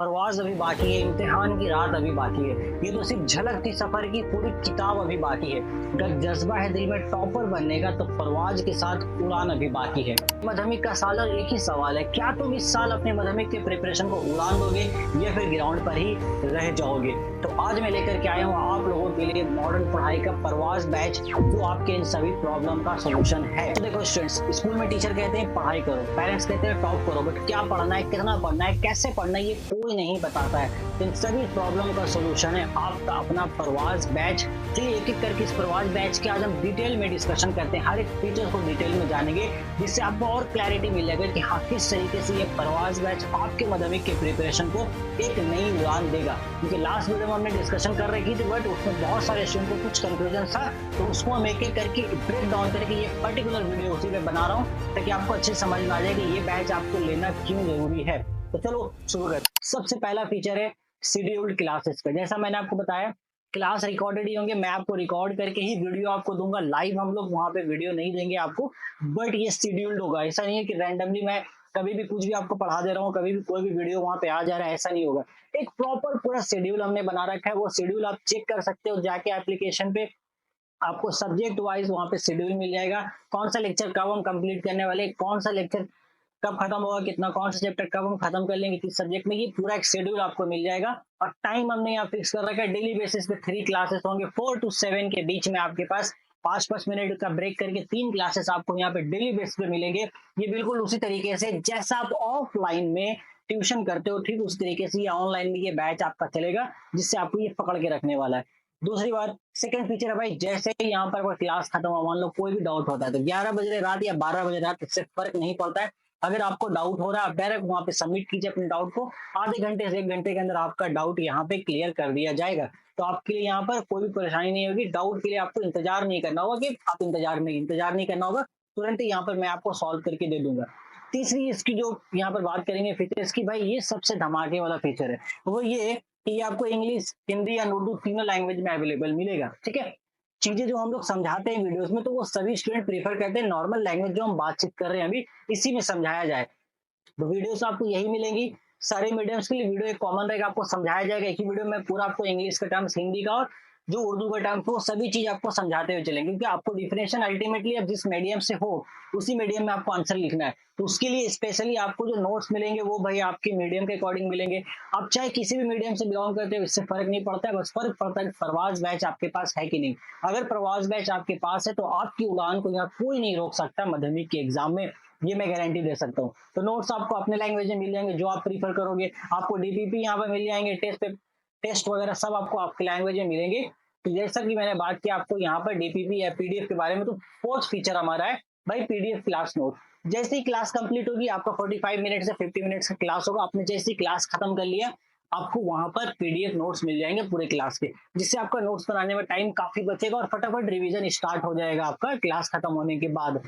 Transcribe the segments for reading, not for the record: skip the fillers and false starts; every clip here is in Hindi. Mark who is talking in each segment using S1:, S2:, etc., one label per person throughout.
S1: परवाज अभी बाकी है, इम्तिहान की रात अभी बाकी है। ये तो सिर्फ झलक थी सफर की, पूरी किताब अभी बाकी है। अगर जज्बा है दिल में टॉपर बनने का तो परवाज के साथ उड़ान अभी बाकी है। माध्यमिक का साल और एक ही सवाल है, क्या तुम इस साल अपने माध्यमिक के प्रिपरेशन को उड़ान दोगे या फिर ग्राउंड पर ही रह जाओगे? तो आज मैं लेकर के आया हूँ आप लोगों के लिए मॉडर्न पढ़ाई का परवाज बैच, जो आपके इन सभी प्रॉब्लम का सोल्यूशन है। तो देखो स्टूडेंट्स, स्कूल में टीचर कहते हैं पढ़ाई करो, पेरेंट्स कहते हैं टॉप करो, बट क्या पढ़ना है, कितना पढ़ना है, कैसे पढ़ना है, ये कोई नहीं बताता है। तो इन सभी प्रॉब्लम का सोल्यूशन है आपका अपना परवाज बैच। चलिए एक एक करके इस परवाज बैच के आज हम डिटेल में डिस्कशन करते हैं, हर एक फीचर को डिटेल में जानेंगे, जिससे आपको और क्लैरिटी मिल जाएगा कि हाँ किस तरीके से ये परवाज बैच आपके माध्यमिक के प्रिपरेशन को एक नई उड़ान देगा। क्योंकि लास्ट वीडियो में हमने डिस्कशन कर रखी थी, बट उसमें बहुत सारे स्टूडेंट को कुछ कंफ्यूजन था, तो उसको हम एक एक करके ब्रेक डाउन करके ये पर्टिकुलर वीडियो उसी पे बना रहा हूँ, ताकि आपको अच्छे समझ में आ जाए कि ये बैच आपको लेना क्यों जरूरी है। तो चलो शुरू करते हैं। सबसे पहला फीचर है शेड्यूल्ड क्लासेस का। जैसा मैंने आपको बताया, क्लास रिकॉर्डेड ही होंगे, मैं आपको रिकॉर्ड करके ही वीडियो आपको दूंगा, लाइव हम लोग वहां पे वीडियो नहीं देंगे आपको, बट ये शेड्यूल्ड होगा। ऐसा नहीं है कि रैंडमली मैं कभी भी कुछ भी आपको पढ़ा दे रहा हूँ, कभी भी कोई भी वीडियो वहां पे आ जा रहा है, ऐसा नहीं होगा। एक प्रॉपर पूरा शेड्यूल हमने बना रखा है, वो शेड्यूल आप चेक कर सकते हो जाके एप्लीकेशन पे, आपको सब्जेक्ट वाइज वहां पे शेड्यूल मिल जाएगा। कौन सा लेक्चर कब हम कंप्लीट करने वाले, कौन सा लेक्चर कब खत्म होगा, कितना, कौन सा चैप्टर कब हम खत्म कर लेंगे, किस सब्जेक्ट में, ये पूरा एक शेड्यूल आपको मिल जाएगा। और टाइम हमने यहाँ फिक्स कर रखा है, डेली बेसिस पे 3 क्लासेस होंगे, 4 to 7 के बीच में आपके पास 5-5 मिनट का ब्रेक करके 3 क्लासेस आपको यहाँ पे डेली बेसिस पे मिलेंगे। ये बिल्कुल उसी तरीके से जैसा आप ऑफलाइन में ट्यूशन करते हो, ठीक उस तरीके से ये ऑनलाइन में ये बैच आपका चलेगा, जिससे आपको ये पकड़ के रखने वाला है। दूसरी बात, सेकंड फीचर है भाई, जैसे ही यहाँ पर कोई क्लास खत्म हो, मान लो कोई भी डाउट होता है, तो 11 बजे रात या 12 बजे रात, इससे फर्क नहीं पड़ता है। अगर आपको डाउट हो रहा है, आप डायरेक्ट वहां पे सबमिट कीजिए अपने डाउट को, आधे घंटे से 1 घंटे के अंदर आपका डाउट यहाँ पे क्लियर कर दिया जाएगा। तो आपके लिए यहाँ पर कोई भी परेशानी नहीं होगी, डाउट के लिए आपको इंतजार नहीं करना होगा कि आप इंतजार नहीं करना होगा, तुरंत ही यहाँ पर मैं आपको सॉल्व करके दे दूंगा। तीसरी इसकी जो यहाँ पर बात करेंगे फीचर्स की, भाई ये सबसे धमाके वाला फीचर है, वो ये कि ये आपको इंग्लिश, हिंदी या उर्दू तीनों लैंग्वेज में अवेलेबल मिलेगा। ठीक है, चीजें जो हम लोग समझाते हैं वीडियोस में, तो वो सभी स्टूडेंट प्रीफर करते हैं नॉर्मल लैंग्वेज जो हम बातचीत कर रहे हैं अभी, इसी में समझाया जाए। तो वीडियोस आपको यही मिलेंगी, सारे मीडियम्स के लिए वीडियो एक कॉमन रहेगा, आपको समझाया जाएगा एक ही वीडियो में पूरा, आपको इंग्लिश का टर्म्स, हिंदी का और जो उर्दू का टर्म्स, वो सभी चीज आपको समझाते हुए चलेंगे, क्योंकि आपको डिफरेंशियल अल्टीमेटली अब जिस मीडियम से हो उसी मीडियम में आपको आंसर लिखना है। तो उसके लिए स्पेशली आपको जो नोट्स मिलेंगे वो भाई आपके मीडियम के अकॉर्डिंग मिलेंगे। आप चाहे किसी भी मीडियम से बिलोंग करते हो, इससे फर्क नहीं पड़ता है, बस फर्क पड़ता है प्रवास बैच आपके पास है कि नहीं। अगर प्रवास बैच आपके पास है तो आपकी उड़ान को यहाँ कोई नहीं रोक सकता माध्यमिक के एग्जाम में, ये मैं गारंटी दे सकता हूँ। तो नोट्स आपको अपने लैंग्वेज में मिल जाएंगे जो आप प्रीफर करोगे, आपको डीपीपी यहाँ पर मिल जाएंगे, टेस्ट वगैरह सब आपको आपके लैंग्वेज में मिलेंगे। तो जैसा कि मैंने बात की आपको यहाँ पर डीपीपी या पीडीएफ के बारे में, तो फोर्थ फीचर हमारा है भाई पीडीएफ क्लास नोट। जैसे ही क्लास कंप्लीट होगी, आपका 45 मिनट से 50 मिनट का क्लास होगा, आपने जैसे ही क्लास खत्म कर लिया, आपको वहां पर पीडीएफ नोट्स मिल जाएंगे पूरे क्लास के, जिससे आपका नोट्स बनाने में टाइम काफी बचेगा और फटाफट रिवीजन स्टार्ट हो जाएगा आपका क्लास खत्म होने के बाद।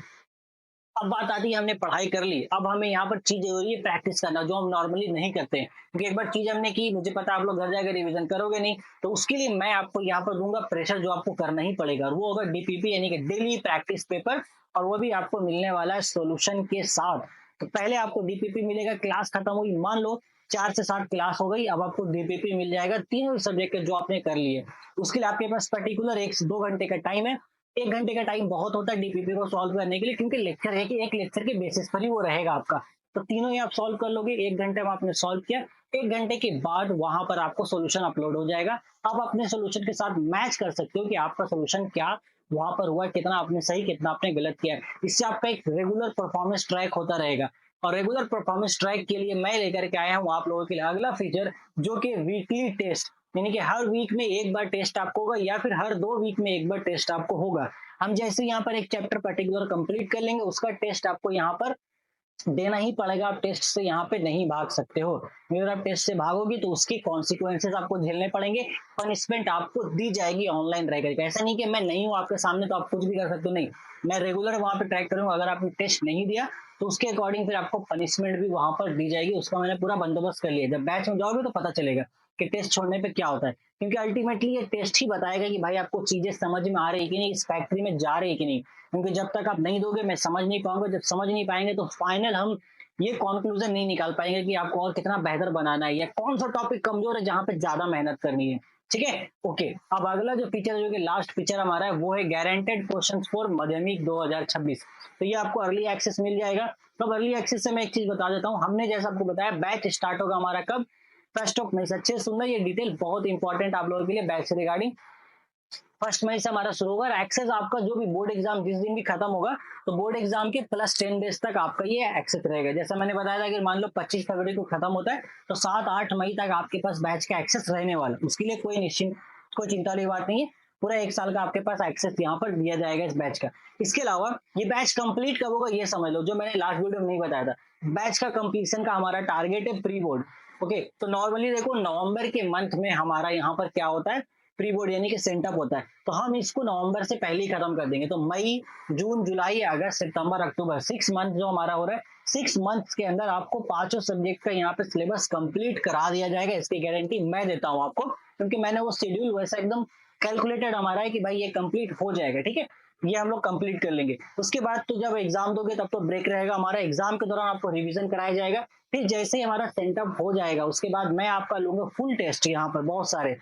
S1: अब बात आती है, हमने पढ़ाई कर ली, अब हमें यहाँ पर चीज जरूरी है प्रैक्टिस करना, जो हम नॉर्मली नहीं करते हैं, क्योंकि एक बार चीज हमने की, मुझे पता आप लोग घर जाकर रिवीजन करोगे नहीं, तो उसके लिए मैं आपको यहाँ पर दूंगा प्रेशर, जो आपको करना ही पड़ेगा, और वो होगा डीपीपी यानी कि डेली प्रैक्टिस पेपर, और वो भी आपको मिलने वाला है सोल्यूशन के साथ। तो पहले आपको डीपीपी मिलेगा, क्लास खत्म हुई, मान लो 4 से 7 क्लास हो गई, अब आपको डीपीपी मिल जाएगा तीनों सब्जेक्ट के जो आपने कर लिए। उसके लिए आपके पास पर्टिकुलर 1 से 2 घंटे का टाइम है। 1 घंटे का टाइम बहुत होता है डीपीपी को सॉल्व करने के लिए, क्योंकि लेक्चर है कि एक लेक्चर के बेसिस पर ही वो रहेगा आपका, तो तीनों ही आप सॉल्व कर लोगे। 1 घंटे में आपने सॉल्व किया, 1 घंटे के बाद वहां पर आपको सोल्यूशन अपलोड हो जाएगा। आप अपने सोल्यूशन के साथ मैच कर सकते हो कि आपका सोल्यूशन क्या वहां पर हुआ, कितना आपने सही, कितना आपने गलत किया है। इससे आपका एक रेगुलर परफॉर्मेंस ट्रैक होता रहेगा, और रेगुलर परफॉर्मेंस ट्रैक के लिए मैं लेकर के आया हूँ आप लोगों के लिए अगला फीचर, जो कि वीकली टेस्ट, यानी कि हर वीक में एक बार टेस्ट आपको होगा, या फिर हर 2 वीक में एक बार टेस्ट आपको होगा। हम जैसे यहाँ पर एक चैप्टर पर्टिकुलर कंप्लीट कर लेंगे, उसका टेस्ट आपको यहाँ पर देना ही पड़ेगा, आप टेस्ट से यहाँ पे नहीं भाग सकते हो। अगर आप टेस्ट से भागोगे तो उसके कॉन्सिक्वेंसेस आपको झेलने पड़ेंगे, पनिशमेंट आपको दी जाएगी ऑनलाइन रह करके। ऐसा नहीं कि मैं नहीं हूँ आपके सामने तो आप कुछ भी कर सकते हो, नहीं, मैं रेगुलर वहां पे ट्रैक करूंगा। अगर आपने टेस्ट नहीं दिया तो उसके अकॉर्डिंग फिर आपको पनिशमेंट भी वहां पर दी जाएगी, उसका मैंने पूरा बंदोबस्त कर लिया। जब बैच में जाओगे तो पता चलेगा कि टेस्ट छोड़ने पे क्या होता है, क्योंकि अल्टीमेटली ये टेस्ट ही बताएगा कि भाई आपको चीजें समझ में आ रही है कि नहीं, इस फैक्ट्री में जा रही है कि नहीं। क्योंकि जब तक आप नहीं दोगे मैं समझ नहीं पाऊंगा, जब समझ नहीं पाएंगे तो फाइनल हम ये कंक्लूजन नहीं निकाल पाएंगे कि आपको और कितना बेहतर बनाना है या कौन सा टॉपिक कमजोर है जहां पे ज्यादा मेहनत करनी है। ठीक है, ओके। अब अगला जो फीचर, जो कि लास्ट फीचर हमारा है, वो है गारंटेड क्वेश्चंस फॉर माध्यमिक 2026। तो ये आपको अर्ली एक्सेस मिल जाएगा। तो अर्ली एक्सेस से मैं एक चीज बता देता हूँ, हमने जैसा आपको बताया बैच स्टार्ट होगा हमारा कब, 1 मई से। अच्छे सुनना, ये डिटेल बहुत इंपॉर्टेंट आप लोगों के लिए बैच से रिगार्डिंग। 1 मई से हमारा शुरू होगा। एक्सेस आपका जो भी बोर्ड एग्जाम जिस दिन भी खत्म होगा, तो बोर्ड एग्जाम के +10 डेज तक आपका ये एक्सेस रहेगा। जैसा मैंने बताया था कि मान लो 25 फरवरी को खत्म होता है, तो 7-8 मई तक आपके पास बैच का एक्सेस रहने वाला। उसके लिए कोई चिंता वाली बात नहीं है। पूरा 1 साल का आपके पास एक्सेस यहाँ पर दिया जाएगा इस बैच का। इसके अलावा ये बैच कंप्लीट कब होगा ये समझ लो, जो मैंने लास्ट वीडियो में नहीं बताया था। बैच का कंप्लीशन का हमारा टारगेट है प्री बोर्ड। ओके, तो नॉर्मली देखो नवंबर के मंथ में हमारा यहाँ पर क्या होता है, प्री बोर्ड यानी कि सेंटअप होता है। तो हम इसको नवंबर से पहले ही खत्म कर देंगे। तो मई, जून, जुलाई, अगस्त, सितंबर, अक्टूबर, 6 मंथ जो हमारा हो रहा है, 6 मंथ्स के अंदर आपको 5 सब्जेक्ट का यहाँ पे सिलेबस कंप्लीट करा दिया जाएगा। इसकी गारंटी मैं देता हूँ आपको, क्योंकि मैंने वो शेड्यूल वैसा एकदम कैलकुलेटेड हमारा है कि भाई ये कंप्लीट हो जाएगा। ठीक है, ये हम लोग कंप्लीट कर लेंगे। उसके बाद तो जब एग्जाम दोगे तब तो ब्रेक रहेगा हमारा। एग्जाम के दौरान आपको रिवीजन कराया जाएगा। फिर जैसे ही हमारा सेंटअप हो जाएगा, उसके बाद मैं आपका लूंगा फुल टेस्ट। यहाँ पर बहुत सारे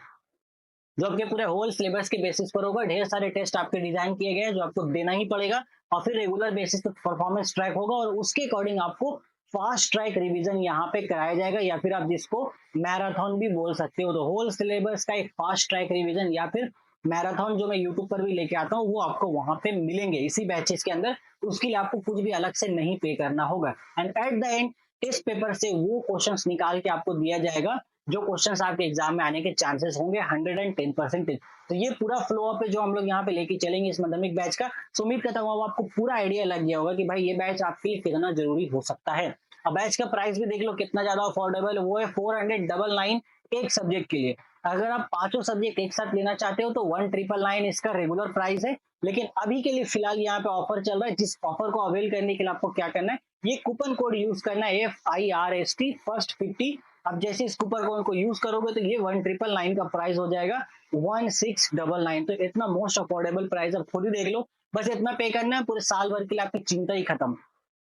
S1: जो आपके पूरे होल सिलेबस के बेसिस पर होगा, ढेर सारे टेस्ट आपके डिजाइन किए गए हैं जो आपको देना ही पड़ेगा। और फिर रेगुलर बेसिस पे परफॉर्मेंस ट्रैक होगा और उसके अकॉर्डिंग आपको फास्ट ट्रैक रिवीजन यहाँ पे कराया जाएगा, या फिर आप जिसको मैराथन भी बोल सकते हो। तो होल सिलेबस का एक फास्ट ट्रैक रिवीजन या फिर मैराथन जो मैं यूट्यूब पर भी लेके आता हूँ, वो आपको वहां पे मिलेंगे इसी बैचेस के अंदर। उसके लिए आपको कुछ भी अलग से नहीं पे करना होगा। And at the end test paper से वो क्वेश्चंस निकाल के आपको दिया जाएगा जो क्वेश्चंस आपके एग्जाम में आने के चांसेस होंगे 110%। तो ये पूरा फ्लो अप है जो हम लोग यहाँ पे लेके चलेंगे इस माध्यमिक बैच का। सो उम्मीद करता हूँ आपको पूरा आइडिया लग गया होगा कि भाई ये बैच आपके लिए कितना जरूरी हो सकता है। अब बैच का प्राइस भी देख लो कितना ज्यादा अफोर्डेबल है, वो है 499 एक सब्जेक्ट के लिए। अगर आप 5 सब्जेक्ट एक साथ लेना चाहते हो तो 1999 इसका रेगुलर प्राइस है। लेकिन अभी के लिए फिलहाल यहाँ पे ऑफर चल रहा है, जिस ऑफर को अवेल करने के लिए आपको क्या करना है, ये कूपन कोड यूज करना है FIRST फर्स्ट 50। अब जैसे इस कूपन कोड को यूज करोगे तो ये 1999 का प्राइस हो जाएगा 1699। तो इतना मोस्ट अफोर्डेबल प्राइस, अब खुद ही देख लो। बस इतना पे करना है, पूरे साल भर के लिए आपकी चिंता ही खत्म।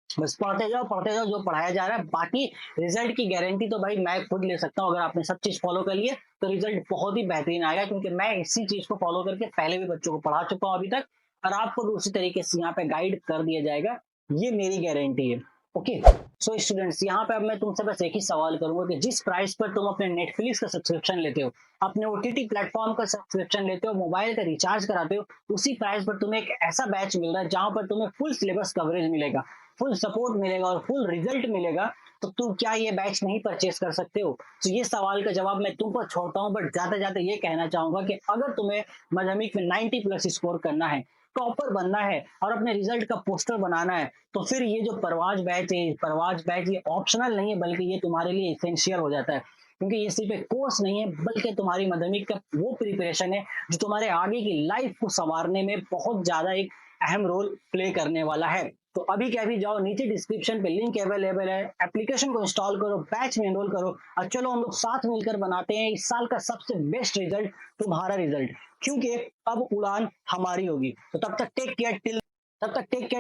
S1: बस पढ़ते जाओ जो पढ़ाया जा रहा है। बाकी रिजल्ट की गारंटी तो भाई मैं खुद ले सकता हूँ। अगर आपने सब चीज फॉलो कर लिया तो रिजल्ट बहुत ही बेहतरीन आएगा, क्योंकि मैं इसी चीज को फॉलो करके पहले भी बच्चों को पढ़ा चुका हूँ अभी तक, और आपको भी उसी तरीके से यहाँ पे गाइड कर दिया जाएगा। ये मेरी गारंटी है। ओके, सो स्टूडेंट्स, यहाँ पे अब मैं तुमसे बस एक ही सवाल करूंगा कि जिस प्राइस पर तुम अपने नेटफ्लिक्स का सब्सक्रिप्शन लेते हो, अपने OTT प्लेटफॉर्म का सब्सक्रिप्शन लेते हो, मोबाइल का रिचार्ज कराते हो, उसी प्राइस पर तुम्हें एक ऐसा बैच मिल रहा है जहां पर तुम्हें फुल सिलेबस कवरेज मिलेगा, फुल सपोर्ट मिलेगा और फुल रिजल्ट मिलेगा। तो तुम क्या ये बैच नहीं परचेस कर सकते हो? तो ये सवाल का जवाब मैं तुम पर छोड़ता हूँ, बट जाते जाते ये कहना चाहूंगा कि अगर तुम्हें माध्यमिक में 90+ स्कोर करना है, टॉपर बनना है और अपने रिजल्ट का पोस्टर बनाना है, तो फिर ये जो परवाज बैच ये ऑप्शनल नहीं है, बल्कि ये तुम्हारे लिए इसेंशियल हो जाता है। क्योंकि ये सिर्फ एक कोर्स नहीं है, बल्कि तुम्हारी माध्यमिक का वो प्रिपरेशन है जो तुम्हारे आगे की लाइफ को संवारने में बहुत ज्यादा एक अहम रोल प्ले करने वाला है। तो अभी क्या, अभी जाओ, नीचे डिस्क्रिप्शन पे लिंक अवेलेबल है, एप्लीकेशन को इंस्टॉल करो, बैच में एनरोल करो, और चलो हम लोग साथ मिलकर बनाते हैं इस साल का सबसे बेस्ट रिजल्ट, तुम्हारा रिजल्ट। क्योंकि अब उड़ान हमारी होगी। तो तब तक take care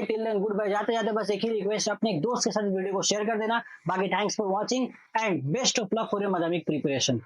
S1: till then, good bye. जाते जाते बस एक ही रिक्वेस्ट, अपने एक दोस्त के साथ वीडियो को शेयर कर देना। बाकी thanks for watching and best of luck for your माध्यमिक प्रिपरेशन।